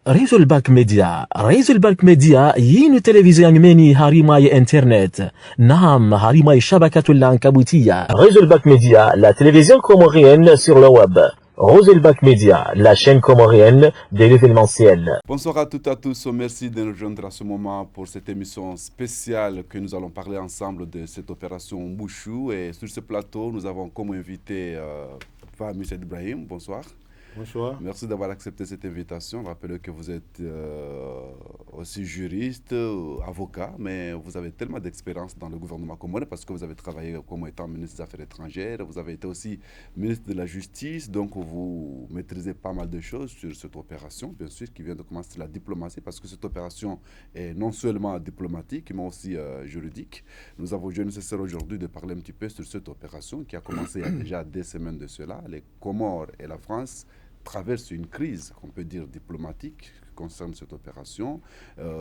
Razorback Media yinu televizion meni harimai internet. Naam, harimai shabakatul lankabutia. Razorback Media, la télévision comorienne sur le web. Razorback Media, la chaîne comorienne de l'événementiel. Bonsoir à toutes et à tous. Merci de nous rejoindre à ce moment pour cette émission spéciale que nous allons parler ensemble de cette opération Bouchou. Et sur ce plateau, nous avons comme invité Fahmi Ibrahim. Bonsoir. Bonsoir. Merci d'avoir accepté cette invitation. Rappelez que vous êtes aussi juriste, avocat, mais vous avez tellement d'expérience dans le gouvernement comorien parce que vous avez travaillé comme étant ministre des Affaires étrangères, vous avez été aussi ministre de la Justice, donc vous maîtrisez pas mal de choses sur cette opération, bien sûr, qui vient de commencer la diplomatie, parce que cette opération est non seulement diplomatique, mais aussi juridique. Nous avons jugé nécessaire aujourd'hui de parler un petit peu sur cette opération qui a commencé il y a déjà des semaines de cela. Les Comores et la France traverse une crise, on peut dire diplomatique, qui concerne cette opération.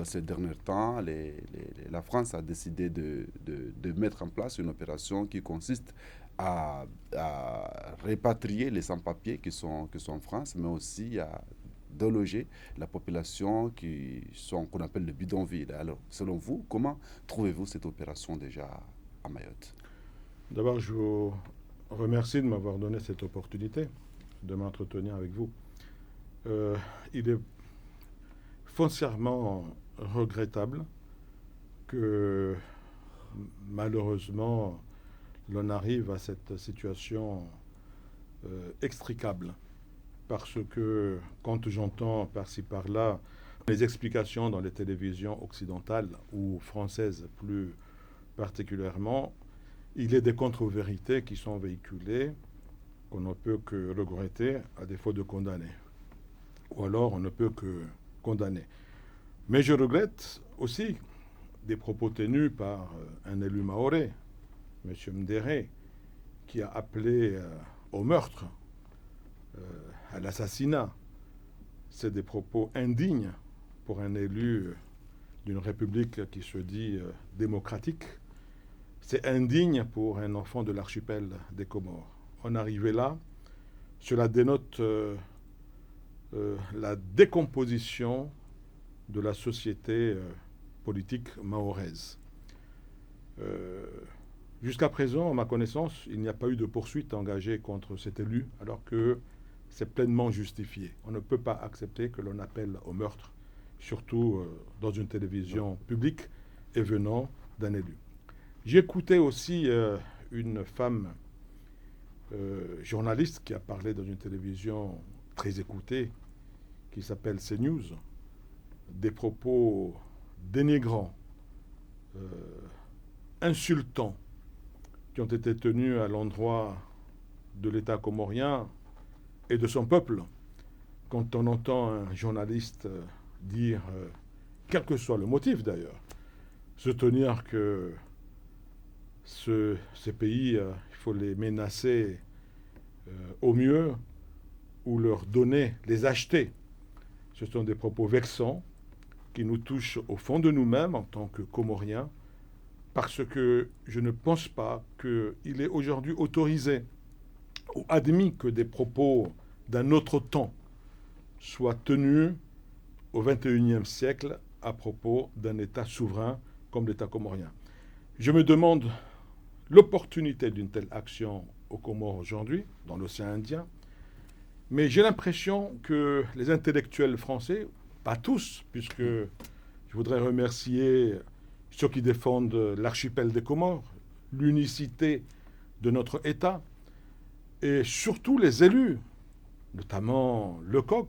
Ces derniers temps, la France a décidé de mettre en place une opération qui consiste à répatrier les sans-papiers qui sont en France, mais aussi à déloger la population qu'on appelle le bidonville. Alors, selon vous, comment trouvez-vous cette opération déjà à Mayotte? D'abord, je vous remercie de m'avoir donné cette opportunité de m'entretenir avec vous. Il est foncièrement regrettable que malheureusement l'on arrive à cette situation extricable, parce que quand j'entends par-ci par-là les explications dans les télévisions occidentales ou françaises plus particulièrement, il y a des contre-vérités qui sont véhiculées qu'on ne peut que regretter à défaut de condamner. Ou alors on ne peut que condamner. Mais je regrette aussi des propos tenus par un élu mahorais, M. Mdéré, qui a appelé au meurtre, à l'assassinat. C'est des propos indignes pour un élu d'une république qui se dit démocratique. C'est indigne pour un enfant de l'archipel des Comores. En arriver là, cela dénote la décomposition de la société politique mahoraise. Jusqu'à présent, à ma connaissance, il n'y a pas eu de poursuite engagée contre cet élu, alors que c'est pleinement justifié. On ne peut pas accepter que l'on appelle au meurtre, surtout dans une télévision publique et venant d'un élu. J'ai écouté aussi une femme journaliste qui a parlé dans une télévision très écoutée qui s'appelle CNews, des propos dénigrants, insultants, qui ont été tenus à l'endroit de l'État comorien et de son peuple. Quand on entend un journaliste dire, quel que soit le motif d'ailleurs, se tenir que ces pays, il faut les menacer au mieux ou leur donner, les acheter. Ce sont des propos vexants qui nous touchent au fond de nous-mêmes en tant que Comoriens, parce que je ne pense pas qu'il est aujourd'hui autorisé ou admis que des propos d'un autre temps soient tenus au XXIe siècle à propos d'un État souverain comme l'État comorien. Je me demande l'opportunité d'une telle action aux Comores aujourd'hui, dans l'océan Indien, mais j'ai l'impression que les intellectuels français, pas tous, puisque je voudrais remercier ceux qui défendent l'archipel des Comores, l'unicité de notre État, et surtout les élus, notamment Lecoq,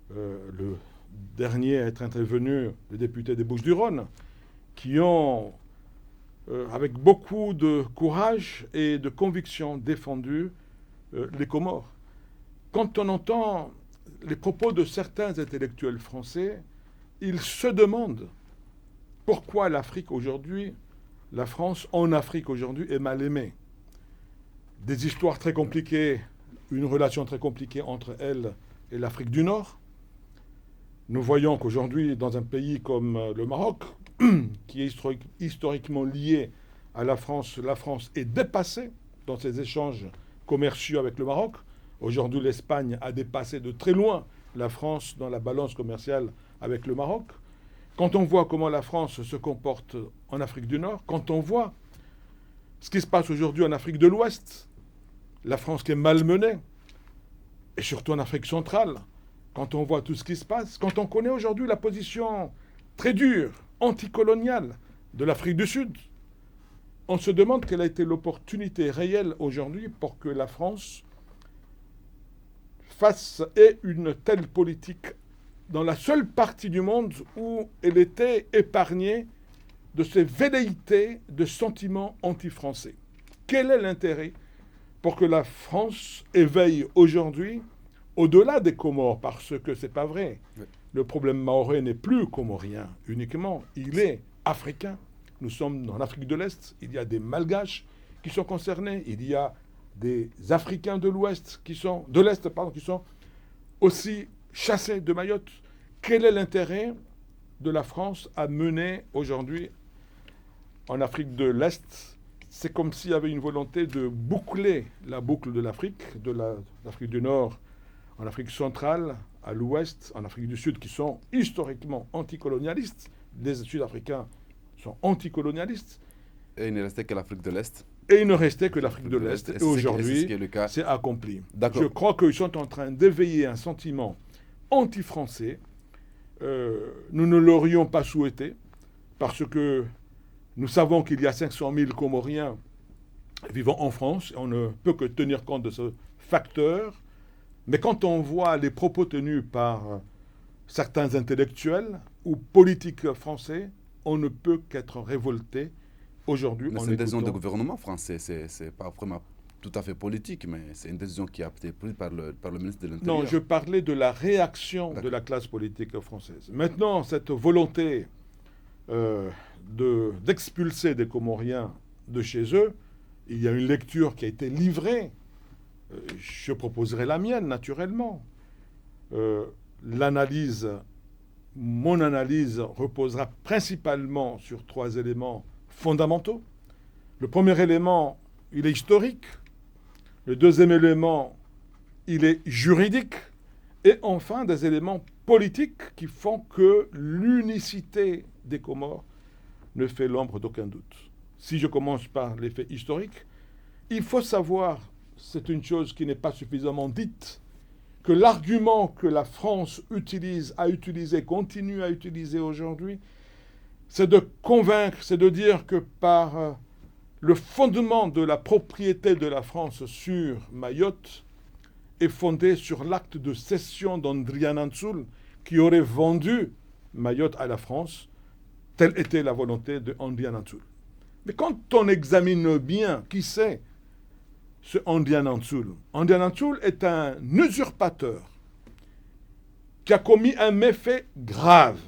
le dernier à être intervenu, le député des Bouches-du-Rhône, qui ont avec beaucoup de courage et de conviction défendu les Comores. Quand on entend les propos de certains intellectuels français, ils se demandent pourquoi l'Afrique aujourd'hui, la France en Afrique aujourd'hui est mal aimée. Des histoires très compliquées, une relation très compliquée entre elle et l'Afrique du Nord. Nous voyons qu'aujourd'hui, dans un pays comme le Maroc, qui est historiquement lié à la France est dépassée dans ses échanges commerciaux avec le Maroc. Aujourd'hui, l'Espagne a dépassé de très loin la France dans la balance commerciale avec le Maroc, quand on voit comment la France se comporte en Afrique du Nord, quand on voit ce qui se passe aujourd'hui en Afrique de l'Ouest, la France qui est malmenée, et surtout en Afrique centrale, quand on voit tout ce qui se passe, quand on connaît aujourd'hui la position très dure, anticoloniale de l'Afrique du Sud, on se demande quelle a été l'opportunité réelle aujourd'hui pour que la France fasse une telle politique dans la seule partie du monde où elle était épargnée de ces velléités de sentiments anti-français. Quel est l'intérêt pour que la France éveille aujourd'hui, au-delà des Comores, parce que c'est pas vrai, oui. Le problème mahorais n'est plus comorien uniquement, il est africain. Nous sommes en Afrique de l'Est, il y a des Malgaches qui sont concernés, il y a des Africains de l'Ouest de l'Est, qui sont aussi chassés de Mayotte. Quel est l'intérêt de la France à mener aujourd'hui en Afrique de l'Est? C'est comme s'il y avait une volonté de boucler la boucle de l'Afrique, l'Afrique du Nord, en Afrique centrale, à l'Ouest, en Afrique du Sud, qui sont historiquement anticolonialistes. Les Sud-Africains sont anticolonialistes. Et il ne restait que l'Afrique de l'Est. Et il ne restait que l'Afrique de l'Est. Et aujourd'hui, c'est accompli. Je crois qu'ils sont en train d'éveiller un sentiment anti-français. Nous ne l'aurions pas souhaité, parce que nous savons qu'il y a 500 000 Comoriens vivant en France. Et on ne peut que tenir compte de ce facteur. Mais quand on voit les propos tenus par certains intellectuels ou politiques français, on ne peut qu'être révolté aujourd'hui. Mais c'est une décision du gouvernement français, c'est pas vraiment tout à fait politique, mais c'est une décision qui a été prise par le ministre de l'Intérieur. Non, je parlais de la réaction de la classe politique française. Maintenant, cette volonté d'expulser des Comoriens de chez eux, il y a une lecture qui a été livrée. Je proposerai la mienne, naturellement. Mon analyse reposera principalement sur 3 éléments fondamentaux. Le premier élément, il est historique. Le deuxième élément, il est juridique. Et enfin, des éléments politiques qui font que l'unicité des Comores ne fait l'ombre d'aucun doute. Si je commence par l'effet historique, il faut savoir, c'est une chose qui n'est pas suffisamment dite, que l'argument que la France continue à utiliser aujourd'hui, c'est de convaincre, c'est de dire que par le fondement de la propriété de la France sur Mayotte est fondé sur l'acte de cession d'Andrianansul qui aurait vendu Mayotte à la France. Telle était la volonté de Andrianansul. Mais quand on examine bien qui c'est ce Andrianansul est un usurpateur qui a commis un méfait grave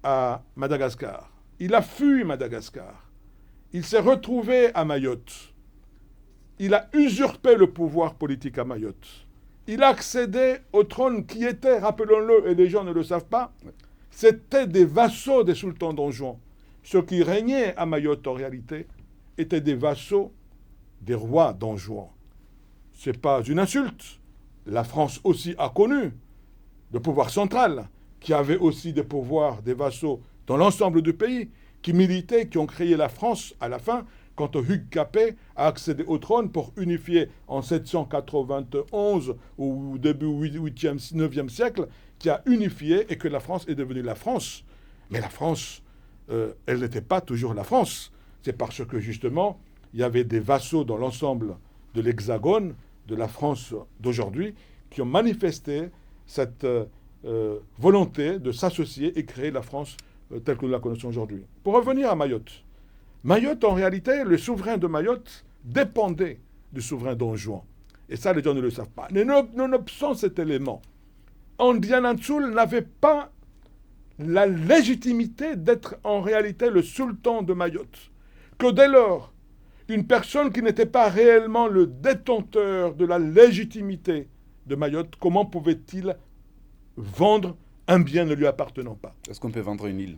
à Madagascar. Il a fui Madagascar. Il s'est retrouvé à Mayotte. Il a usurpé le pouvoir politique à Mayotte. Il a accédé au trône qui était, rappelons-le, et les gens ne le savent pas, c'était des vassaux des sultans Don Juan. Ceux qui régnaient à Mayotte, en réalité, étaient des vassaux des rois Don Juan. Ce n'est pas une insulte. La France aussi a connu le pouvoir central, qui avait aussi des pouvoirs, des vassaux dans l'ensemble du pays, qui militaient, qui ont créé la France à la fin, quand Hugues Capet a accédé au trône pour unifier en 791 au début 8e, 9e siècle, qui a unifié et que la France est devenue la France. Mais la France, elle n'était pas toujours la France. C'est parce que justement, il y avait des vassaux dans l'ensemble de l'Hexagone, de la France d'aujourd'hui, qui ont manifesté cette volonté de s'associer et créer la France telle que nous la connaissons aujourd'hui. Pour revenir à Mayotte. Mayotte, en réalité, le souverain de Mayotte dépendait du souverain Don Juan. Et ça, les gens ne le savent pas. Mais nonobstant cet élément, Andrianansul n'avait pas la légitimité d'être en réalité le sultan de Mayotte. Que dès lors, une personne qui n'était pas réellement le détenteur de la légitimité de Mayotte, comment pouvait-il vendre un bien ne lui appartenant pas? Est-ce qu'on peut vendre une île?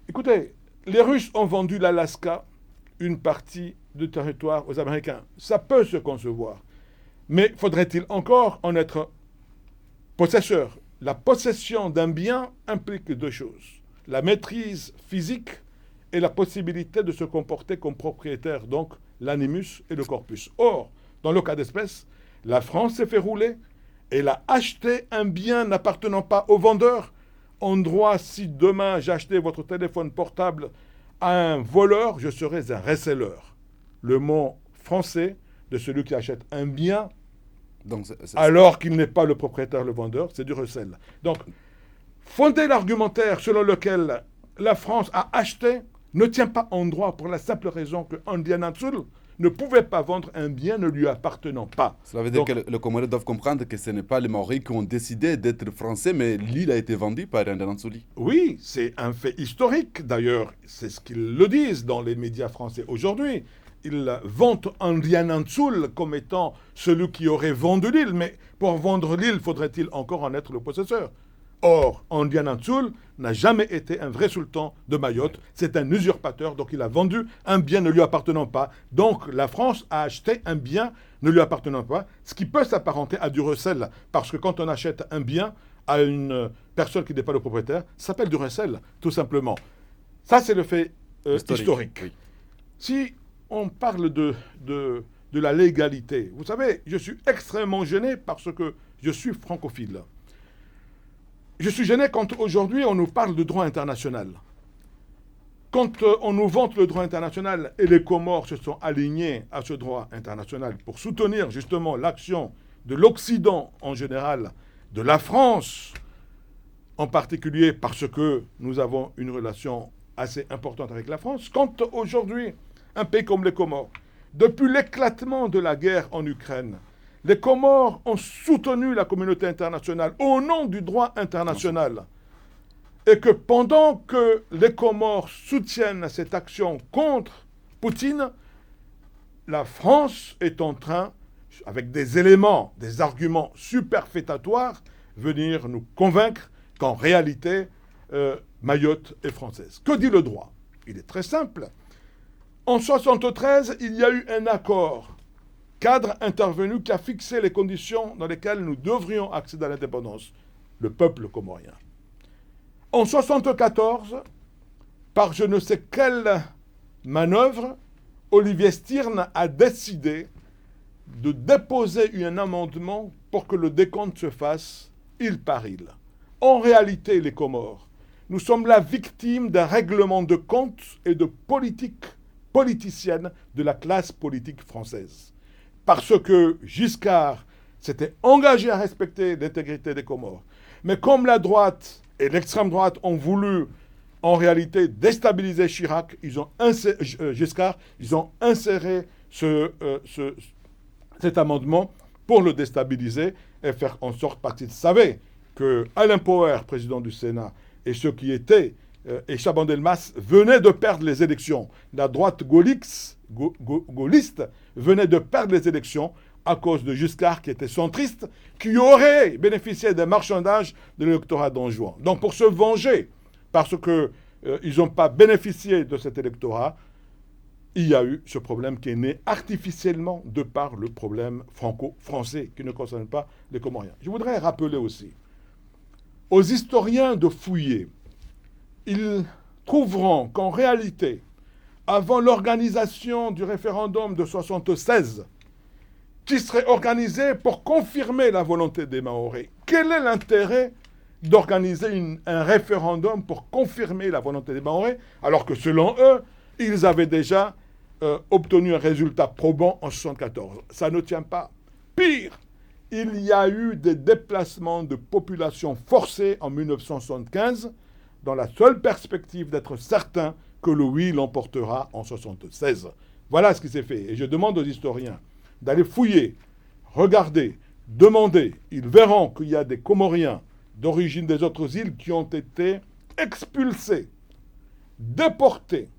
Écoutez, les Russes ont vendu l'Alaska, une partie du territoire, aux Américains. Ça peut se concevoir. Mais faudrait-il encore en être possesseur? La possession d'un bien implique deux choses. La maîtrise physique et la possibilité de se comporter comme propriétaire, donc l'animus et le corpus. Or, dans le cas d'espèce, la France s'est fait rouler, elle a acheté un bien n'appartenant pas au vendeur. En droit, si demain j'achetais votre téléphone portable à un voleur, je serais un reseller. Le mot français de celui qui achète un bien Donc, alors qu'il n'est pas le propriétaire, le vendeur, c'est du recel. Donc, fonder l'argumentaire selon lequel la France a acheté ne tient pas en droit pour la simple raison que Ndiaye Nsoul ne pouvait pas vendre un bien ne lui appartenant pas. Cela veut dire Donc, que les Comoriens doivent comprendre que ce n'est pas les Maoris qui ont décidé d'être français, mais l'île a été vendue par Ndiaye Nsoul. oui, c'est un fait historique. D'ailleurs, c'est ce qu'ils le disent dans les médias français aujourd'hui. Ils vantent Ndiaye Nsoul comme étant celui qui aurait vendu l'île. Mais pour vendre l'île, faudrait-il encore en être le possesseur? Or, Ndiaye Nsoul n'a jamais été un vrai sultan de Mayotte. C'est un usurpateur, donc il a vendu un bien ne lui appartenant pas. Donc la France a acheté un bien ne lui appartenant pas, ce qui peut s'apparenter à du recel. Parce que quand on achète un bien à une personne qui n'est pas le propriétaire, ça s'appelle du recel, tout simplement. Ça, c'est le fait historique. Oui. Si on parle de la légalité, vous savez, je suis extrêmement gêné parce que je suis francophile. Je suis gêné quand aujourd'hui on nous parle de droit international. Quand on nous vante le droit international et les Comores se sont alignés à ce droit international pour soutenir justement l'action de l'Occident en général, de la France en particulier parce que nous avons une relation assez importante avec la France, quand aujourd'hui un pays comme les Comores, depuis l'éclatement de la guerre en Ukraine, les Comores ont soutenu la communauté internationale au nom du droit international. Et que pendant que les Comores soutiennent cette action contre Poutine, la France est en train, avec des éléments, des arguments superfétatoires, venir nous convaincre qu'en réalité, Mayotte est française. Que dit le droit? Il est très simple. En 1973, il y a eu un accord cadre intervenu qui a fixé les conditions dans lesquelles nous devrions accéder à l'indépendance, le peuple comorien. En 1974, par je ne sais quelle manœuvre, Olivier Stirn a décidé de déposer un amendement pour que le décompte se fasse île par île. En réalité, les Comores, nous sommes la victime d'un règlement de compte et de politique politicienne de la classe politique française. Parce que Giscard s'était engagé à respecter l'intégrité des Comores. Mais comme la droite et l'extrême droite ont voulu, en réalité, déstabiliser Chirac, Giscard, ils ont inséré cet amendement pour le déstabiliser et faire en sorte, parce qu'ils savaient que Alain Poher, président du Sénat, et ceux qui étaient, et Chaban-Delmas, venaient de perdre les élections. La droite gaulliste venait de perdre les élections à cause de Giscard, qui était centriste, qui aurait bénéficié des marchandages de l'électorat d'Anjouan. Donc pour se venger, parce qu'ils n'ont pas bénéficié de cet électorat, il y a eu ce problème qui est né artificiellement de par le problème franco-français qui ne concerne pas les Comoriens. Je voudrais rappeler aussi aux historiens de fouiller, ils trouveront qu'en réalité, avant l'organisation du référendum de 1976, qui serait organisé pour confirmer la volonté des Mahorais, quel est l'intérêt d'organiser un référendum pour confirmer la volonté des Mahorais, alors que selon eux, ils avaient déjà obtenu un résultat probant en 1974. Ça ne tient pas. Pire, il y a eu des déplacements de population forcés en 1975 dans la seule perspective d'être certain que le oui l'emportera en 1976. Voilà ce qui s'est fait. Et je demande aux historiens d'aller fouiller, regarder, demander. Ils verront qu'il y a des Comoriens d'origine des autres îles qui ont été expulsés, déportés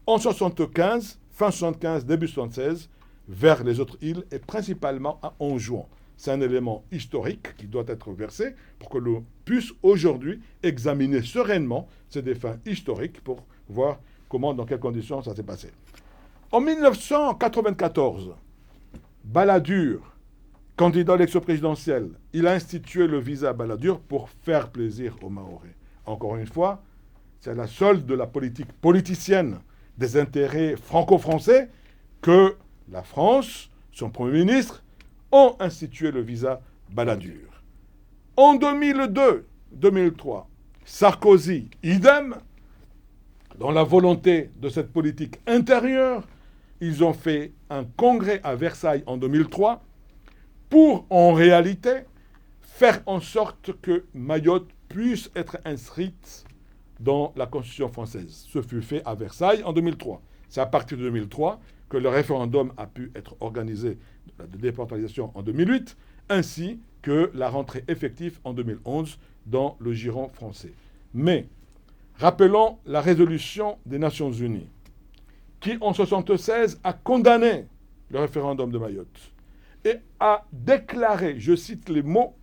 en 1975, fin 1975, début 1976, vers les autres îles et principalement à Anjouan. C'est un élément historique qui doit être versé pour que l'on puisse aujourd'hui examiner sereinement ces défunts historiques pour voir comment, dans quelles conditions ça s'est passé. En 1994, Balladur candidat à l'élection présidentielle, il a institué le visa Balladur pour faire plaisir aux Mahorais. Encore une fois, c'est à la solde de la politique politicienne des intérêts franco-français que la France, son Premier ministre, ont institué le visa Balladur. En 2002-2003, Sarkozy, idem, dans la volonté de cette politique intérieure, ils ont fait un congrès à Versailles en 2003 pour, en réalité, faire en sorte que Mayotte puisse être inscrite dans la Constitution française. Ce fut fait à Versailles en 2003. C'est à partir de 2003 que le référendum a pu être organisé de départementalisation en 2008, ainsi que la rentrée effective en 2011 dans le giron français. Mais, rappelons la résolution des Nations Unies, qui en 1976 a condamné le référendum de Mayotte et a déclaré, je cite les mots,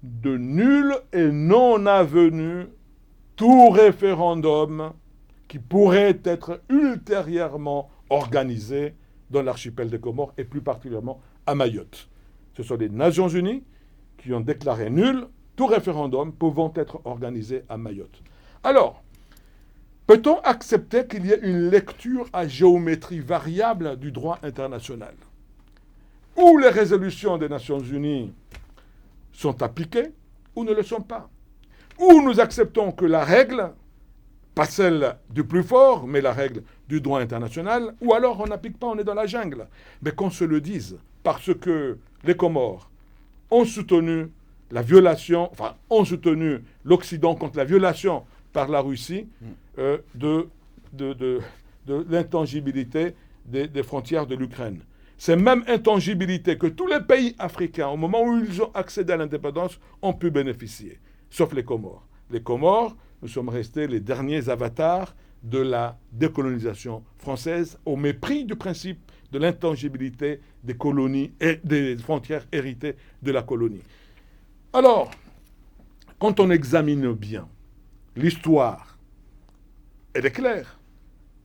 de nul et non avenu tout référendum qui pourrait être ultérieurement organisé dans l'archipel des Comores et plus particulièrement à Mayotte. Ce sont les Nations Unies qui ont déclaré nul tout référendum pouvant être organisé à Mayotte. Alors, peut-on accepter qu'il y ait une lecture à géométrie variable du droit international, où les résolutions des Nations Unies sont appliquées ou ne le sont pas, où nous acceptons que la règle, pas celle du plus fort, mais la règle du droit international, ou alors on n'applique pas, on est dans la jungle. Mais qu'on se le dise, parce que les Comores ont soutenu la violation, enfin, ont soutenu l'Occident contre la violation par la Russie de l'intangibilité des frontières de l'Ukraine. C'est même intangibilité que tous les pays africains, au moment où ils ont accédé à l'indépendance, ont pu bénéficier, sauf les Comores. Les Comores, nous sommes restés les derniers avatars de la décolonisation française, au mépris du principe de l'intangibilité des colonies et des frontières héritées de la colonie. Alors, quand on examine bien l'histoire, elle est claire.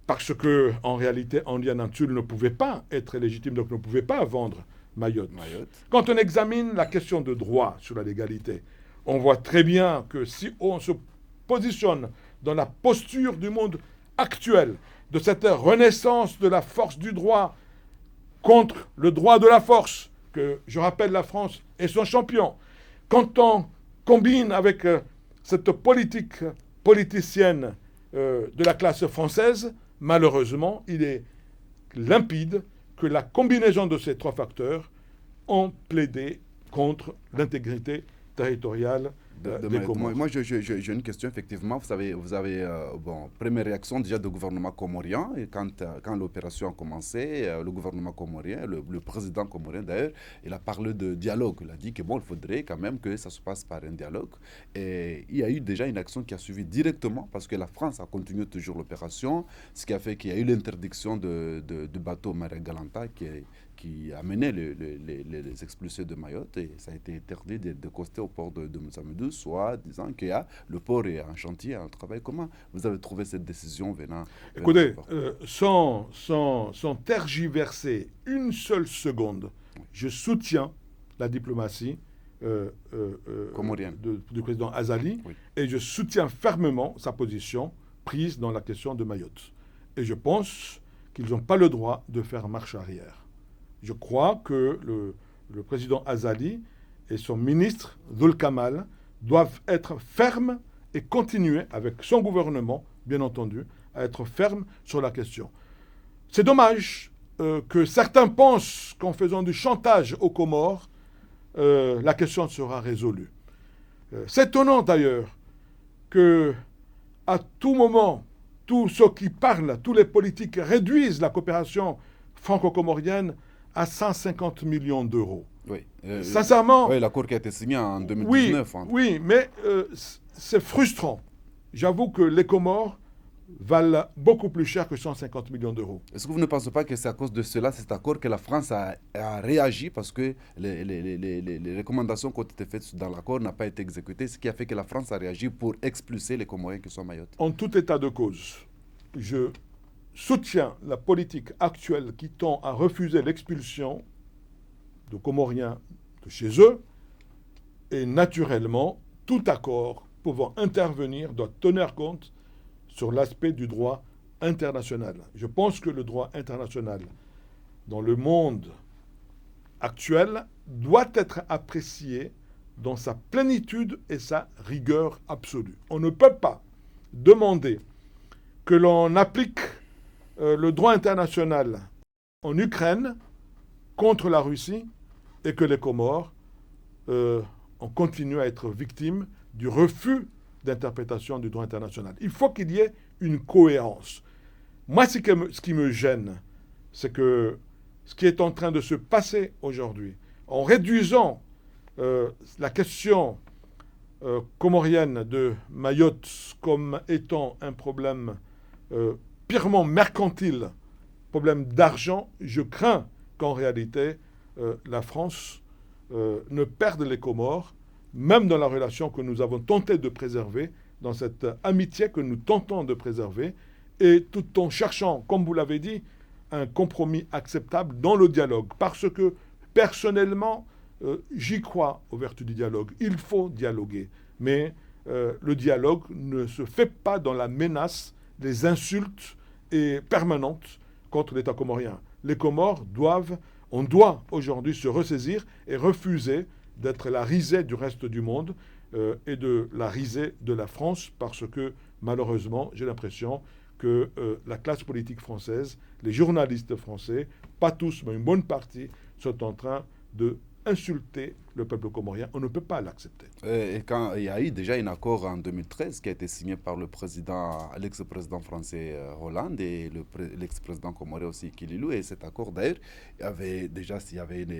Parce que, en réalité, Andian Antul ne pouvait pas être légitime, donc ne pouvait pas vendre Mayotte. Quand on examine la question de droit sur la légalité, on voit très bien que si on se positionne dans la posture du monde actuel, de cette renaissance de la force du droit contre le droit de la force, que je rappelle la France est son champion, quand on combine avec cette politique politicienne de la classe française, malheureusement, il est limpide que la combinaison de ces trois facteurs ont plaidé contre l'intégrité territoriale des Comores. Moi, j'ai une question, effectivement. Vous avez première réaction déjà du gouvernement comorien. Et quand l'opération a commencé, le gouvernement comorien, le président comorien d'ailleurs, il a parlé de dialogue. Il a dit que il faudrait quand même que ça se passe par un dialogue. Et il y a eu déjà une action qui a suivi directement parce que la France a continué toujours l'opération, ce qui a fait qu'il y a eu l'interdiction de bateau Maria Galanta qui a mené les expulsés de Mayotte, et ça a été interdit de coster au port de Moussamadougou, soit disant que le port est en chantier, en travail. Comment vous avez trouvé cette décision venant Écoutez, sans tergiverser une seule seconde, je soutiens la diplomatie du président Azali, oui. Et je soutiens fermement sa position prise dans la question de Mayotte. Et je pense qu'ils n'ont pas le droit de faire marche arrière. Je crois que le président Azali et son ministre, Dhul Kamal, doivent être fermes et continuer, avec son gouvernement, bien entendu, à être fermes sur la question. C'est dommage que certains pensent qu'en faisant du chantage aux Comores, la question sera résolue. C'est étonnant d'ailleurs que, à tout moment, tous ceux qui parlent, tous les politiques réduisent la coopération franco-comorienne à 150 millions d'euros. Oui. Sincèrement... Oui, l'accord qui a été signé en 2019. Oui, mais c'est frustrant. J'avoue que les Comores valent beaucoup plus cher que 150 millions d'euros. Est-ce que vous ne pensez pas que c'est à cause de cela, cet accord, que la France a réagi parce que les recommandations qui ont été faites dans l'accord n'ont pas été exécutées, ce qui a fait que la France a réagi pour expulser les Comoriens qui sont à Mayotte? En tout état de cause, je soutient la politique actuelle qui tend à refuser l'expulsion de Comoriens de chez eux, et naturellement, tout accord pouvant intervenir doit tenir compte sur l'aspect du droit international. Je pense que le droit international dans le monde actuel doit être apprécié dans sa plénitude et sa rigueur absolue. On ne peut pas demander que l'on applique le droit international en Ukraine contre la Russie et que les Comores on continue à être victime du refus d'interprétation du droit international. Il faut qu'il y ait une cohérence. Moi, ce qui me gêne, c'est que ce qui est en train de se passer aujourd'hui, en réduisant la question comorienne de Mayotte comme étant un problème purement mercantile, problème d'argent, je crains qu'en réalité, la France ne perde les Comores, même dans la relation que nous avons tenté de préserver, dans cette amitié que nous tentons de préserver, et tout en cherchant, comme vous l'avez dit, un compromis acceptable dans le dialogue. Parce que, personnellement, j'y crois aux vertus du dialogue. Il faut dialoguer. Mais le dialogue ne se fait pas dans la menace, les insultes permanentes contre l'État comorien. Les Comores on doit aujourd'hui se ressaisir et refuser d'être la risée du reste du monde et de la risée de la France, parce que malheureusement, j'ai l'impression que la classe politique française, les journalistes français, pas tous, mais une bonne partie, sont en train d'insulter le peuple comorien. On ne peut pas l'accepter. Et quand il y a eu déjà un accord en 2013 qui a été signé par l'ex-président français Hollande et l'ex-président comorien aussi Kililou, et cet accord d'ailleurs, il y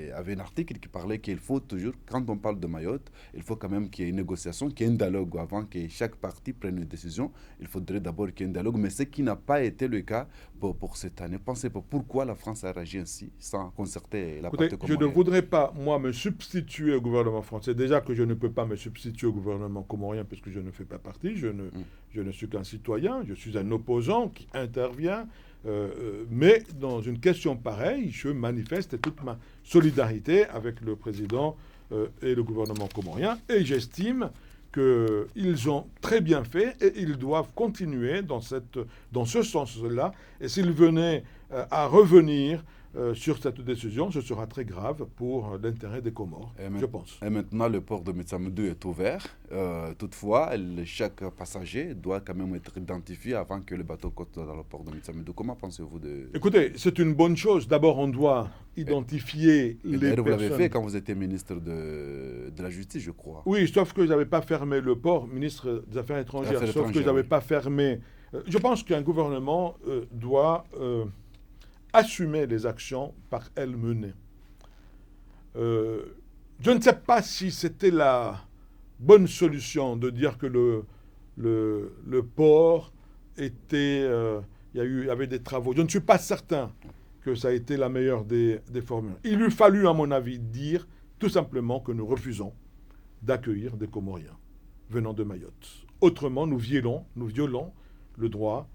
avait un article qui parlait qu'il faut toujours, quand on parle de Mayotte, il faut quand même qu'il y ait une négociation, qu'il y ait un dialogue avant que chaque partie prenne une décision. Il faudrait d'abord qu'il y ait un dialogue, mais ce qui n'a pas été le cas pour cette année. Pensez pas pourquoi la France a réagi ainsi sans concerter la partie comorienne. Je ne voudrais pas, moi, me substituer au gouvernement français. Déjà que je ne peux pas me substituer au gouvernement comorien puisque je ne fais pas partie. Je ne suis qu'un citoyen, je suis un opposant qui intervient. Mais dans une question pareille, je manifeste toute ma solidarité avec le président et le gouvernement comorien. Et j'estime qu'ils ont très bien fait et ils doivent continuer dans ce sens-là. Et s'ils venaient à revenir sur cette décision, ce sera très grave pour l'intérêt des Comores, je pense. Et maintenant, le port de Metsamedou est ouvert. Toutefois, chaque passager doit quand même être identifié avant que le bateau côte dans le port de Metsamedou. Comment pensez-vous de... Écoutez, c'est une bonne chose. D'abord, on doit identifier les personnes. Vous l'avez fait quand vous étiez ministre de la Justice, je crois. Oui, sauf que je n'avais pas fermé le port, ministre des Affaires étrangères, sauf que je n'avais pas fermé... Je pense qu'un gouvernement doit... assumer les actions par elle menées. Je ne sais pas si c'était la bonne solution de dire que le port était... il y avait des travaux. Je ne suis pas certain que ça a été la meilleure des formules. Il eût fallu, à mon avis, dire tout simplement que nous refusons d'accueillir des Comoriens venant de Mayotte. Autrement, nous violons le droit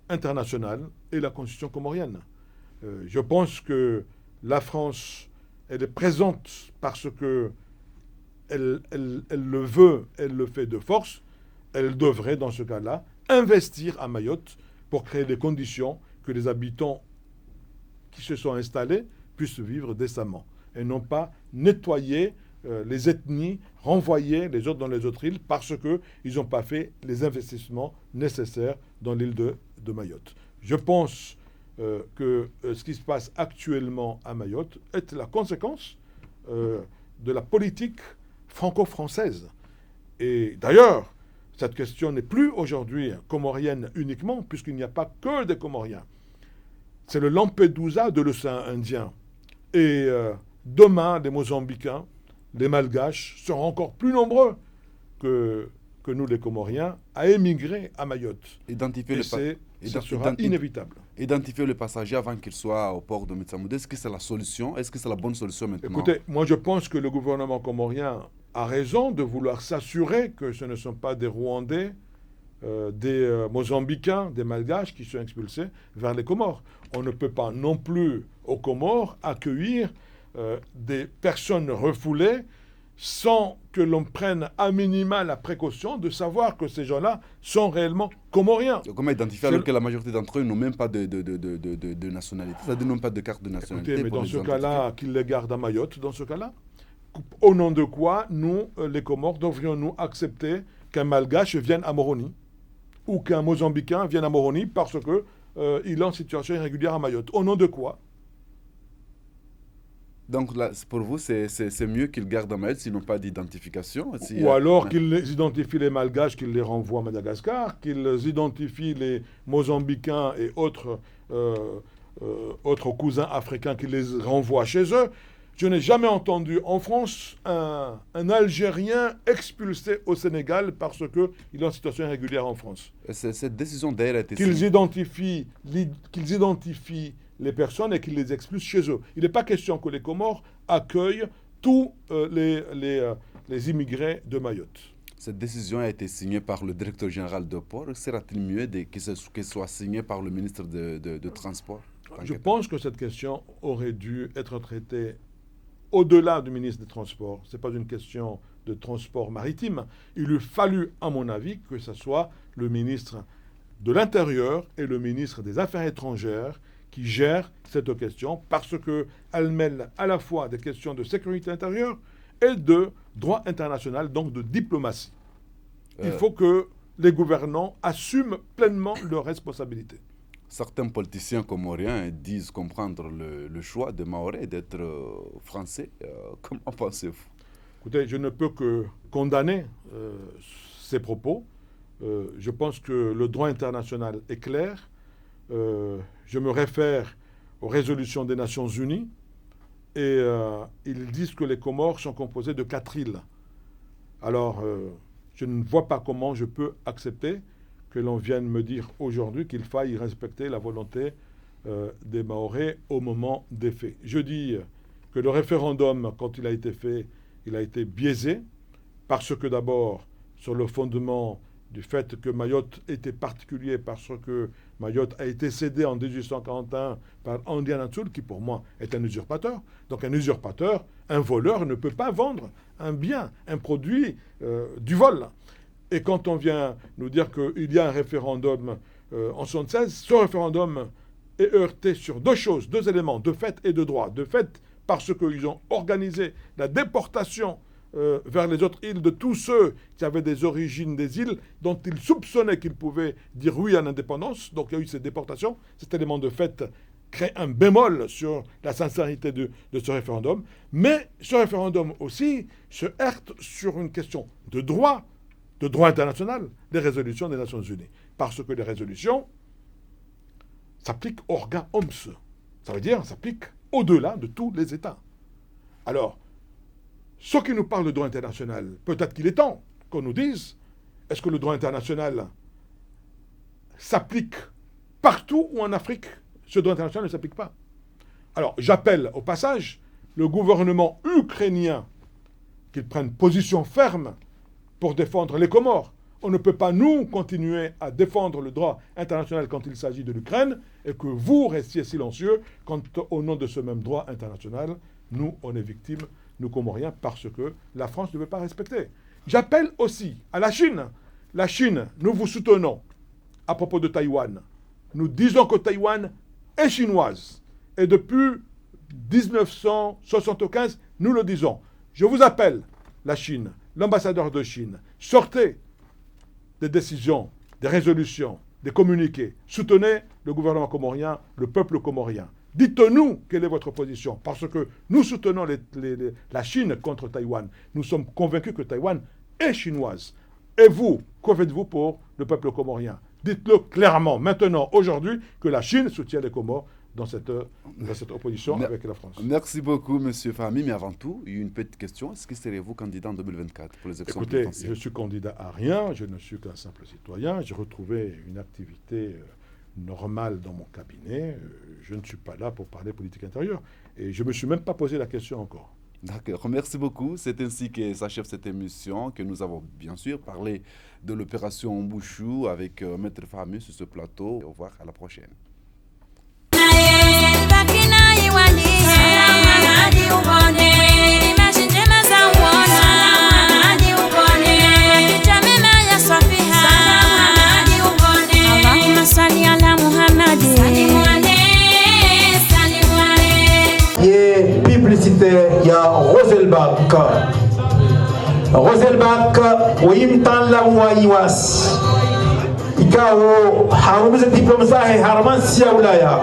international et la constitution comorienne. Je pense que la France, elle est présente parce que elle le veut, elle le fait de force. Elle devrait, dans ce cas-là, investir à Mayotte pour créer des conditions que les habitants qui se sont installés puissent vivre décemment et non pas nettoyer les ethnies, renvoyer les autres dans les autres îles parce qu'ils n'ont pas fait les investissements nécessaires dans l'île de Mayotte. Je pense que ce qui se passe actuellement à Mayotte est la conséquence de la politique franco-française. Et d'ailleurs, cette question n'est plus aujourd'hui comorienne uniquement, puisqu'il n'y a pas que des Comoriens. C'est le Lampedusa de l'océan Indien. Et demain, les Mozambicains, les Malgaches seront encore plus nombreux que nous, les Comoriens, à émigrer à Mayotte. Ça sera inévitable. Identifier le passager avant qu'il soit au port de Metsamedou, est-ce que c'est la solution? Est-ce que c'est la bonne solution maintenant? Écoutez, moi je pense que le gouvernement comorien a raison de vouloir s'assurer que ce ne sont pas des Rwandais, des Mozambicains, des Malgaches qui sont expulsés vers les Comores. On ne peut pas non plus aux Comores accueillir des personnes refoulées sans que l'on prenne à minima la précaution de savoir que ces gens-là sont réellement comoriens. Comment identifier alors que la majorité d'entre eux n'ont même pas de nationalité, c'est-à-dire n'ont pas de carte de nationalité? Écoutez, mais dans ce cas-là, qu'ils les gardent à Mayotte, dans ce cas-là. Au nom de quoi, nous, les Comores, devrions-nous accepter qu'un Malgache vienne à Moroni ou qu'un Mozambicain vienne à Moroni parce qu'il est en situation irrégulière à Mayotte? Au nom de quoi? Donc là, pour vous, c'est mieux qu'ils gardent à Mayotte s'ils n'ont pas d'identification? Ou alors qu'ils identifient les Malgaches, qu'ils les renvoient à Madagascar, qu'ils identifient les Mozambicains et autres cousins africains, qu'ils les renvoient chez eux. Je n'ai jamais entendu en France un Algérien expulsé au Sénégal parce qu'il est en situation irrégulière en France. Cette décision d'ailleurs a été qu'ils identifient les personnes et qu'ils les expulsent chez eux. Il n'est pas question que les Comores accueillent tous les immigrés de Mayotte. Cette décision a été signée par le directeur général de port. Sera-t-il mieux qu'elle soit signée par le ministre de Transport? Je pense que cette question aurait dû être traitée au-delà du ministre des Transports. Ce n'est pas une question de transport maritime. Il eût fallu, à mon avis, que ce soit le ministre de l'Intérieur et le ministre des Affaires étrangères qui gèrent cette question, parce qu'elle mêle à la fois des questions de sécurité intérieure et de droit international, donc de diplomatie. Il faut que les gouvernants assument pleinement leurs responsabilités. Certains politiciens comoriens disent comprendre le choix de Maoré d'être français. Comment pensez-vous? Écoutez, je ne peux que condamner ces propos. Je pense que le droit international est clair. Je me réfère aux résolutions des Nations Unies et ils disent que les Comores sont composées de 4 îles. Alors, je ne vois pas comment je peux accepter que l'on vienne me dire aujourd'hui qu'il faille respecter la volonté des Mahorais au moment des faits. Je dis que le référendum, quand il a été fait, il a été biaisé, parce que d'abord, sur le fondement du fait que Mayotte était particulier, parce que Mayotte a été cédée en 1841 par Andian Atsul, qui pour moi est un usurpateur. Donc un usurpateur, un voleur ne peut pas vendre un bien, un produit du vol. Et quand on vient nous dire qu'il y a un référendum en 1976, ce référendum est heurté sur 2 choses, 2 éléments, de fait et de droit. De fait, parce qu'ils ont organisé la déportation vers les autres îles de tous ceux qui avaient des origines des îles dont ils soupçonnaient qu'ils pouvaient dire oui à l'indépendance. Donc il y a eu cette déportation. Cet élément de fait crée un bémol sur la sincérité de ce référendum. Mais ce référendum aussi se heurte sur une question de droit international, des résolutions des Nations Unies. Parce que les résolutions s'appliquent orga oms. Ça veut dire s'appliquent au-delà de tous les États. Alors, ceux qui nous parlent de droit international, peut-être qu'il est temps qu'on nous dise, est-ce que le droit international s'applique partout ou en Afrique, ce droit international ne s'applique pas? Alors, j'appelle au passage le gouvernement ukrainien qu'il prenne position ferme pour défendre les Comores. On ne peut pas, nous, continuer à défendre le droit international quand il s'agit de l'Ukraine et que vous restiez silencieux quand, au nom de ce même droit international, nous, on est victimes, nous Comoriens, parce que la France ne veut pas respecter. J'appelle aussi à la Chine. La Chine, nous vous soutenons à propos de Taïwan. Nous disons que Taïwan est chinoise. Et depuis 1975, nous le disons. Je vous appelle, la Chine, l'ambassadeur de Chine, sortez des décisions, des résolutions, des communiqués. Soutenez le gouvernement comorien, le peuple comorien. Dites-nous quelle est votre position, parce que nous soutenons la Chine contre Taïwan. Nous sommes convaincus que Taïwan est chinoise. Et vous, que faites-vous pour le peuple comorien? Dites-le clairement, maintenant, aujourd'hui, que la Chine soutient les Comores dans cette opposition avec la France. Merci beaucoup, M. Fahmi. Mais avant tout, il y a une petite question. Est-ce que serez-vous candidat en 2024 pour les élections présidentielles? Écoutez, je suis candidat à rien. Je ne suis qu'un simple citoyen. J'ai retrouvé une activité normale dans mon cabinet. Je ne suis pas là pour parler politique intérieure. Et je ne me suis même pas posé la question encore. D'accord, merci beaucoup. C'est ainsi que s'achève cette émission, que nous avons bien sûr parlé de l'opération Mbouchou avec Maître Fahmi sur ce plateau. Au revoir, à la prochaine. ya Roselbach. Roselbach wimtan la waiwas. Ikawo harumize diploma zahe haramansia ulaya.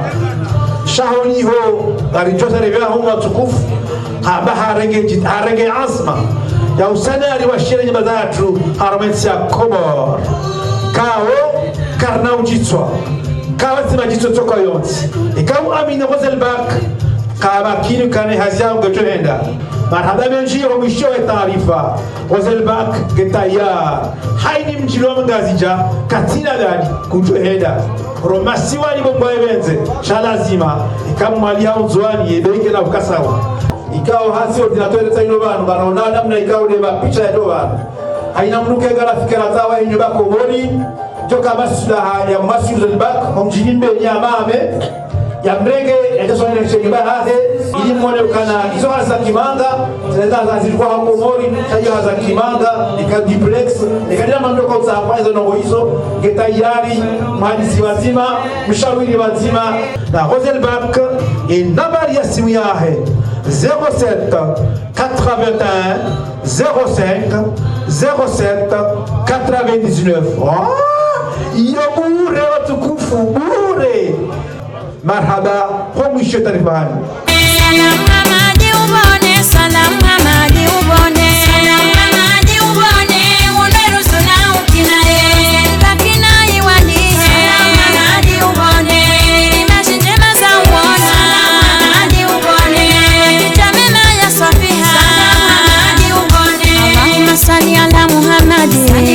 Shahoni ho arijosa revea hunga tukufu. Haba harege asma. Ya usana aliwashire nyumba zatu haramansia Komor. Kao karna ujitswa. Kawa sima jitswa toka yonsi. Ikawo amina Roselbach. Kama kinu kane hazia mgotohenda. Marhaba menji wa mwisho wa taarifa. Roselbach getaya. Haini mjilo mgazija. Katina gani kutohenda. Romasi wani mbwa ebenze. Shalazima. Ikamu mali hao nzuani yebeke na ukasawa. Ikao hasi ordinatore taino banu. Ganaona namna ikao deba picha ya dobanu. Haina mnuke gana fikira zawa hinyo bako moni. Joka masulaha ya masi Roselbach. Mjinimbe nyamame. Ya mrege ya jaso nene shengeba hahe ili mwone ukana iso haza kimanga zineza zilikuwa hapo mori chayo haza kimanga ika duplex ikadila mandoko utahapa hizo nongo hizo getayari mhandisi wazima mshawiri wazima na Roselbach nambari ya simu yahe 07 81 05 07 99 iyo bure watukufu bure. Marhaba kwa mwisho tarifani. Salam Hamadi ubone, salam Hamadi ubone, salam Hamadi ubone, unerusu na ukinae, bakina iwani, salam Hamadi ubone, imeshinjema za uona, salam Hamadi ubone, kitamema ya safiha, salam Hamadi ubone, Allahumma salli ala Muhammadi.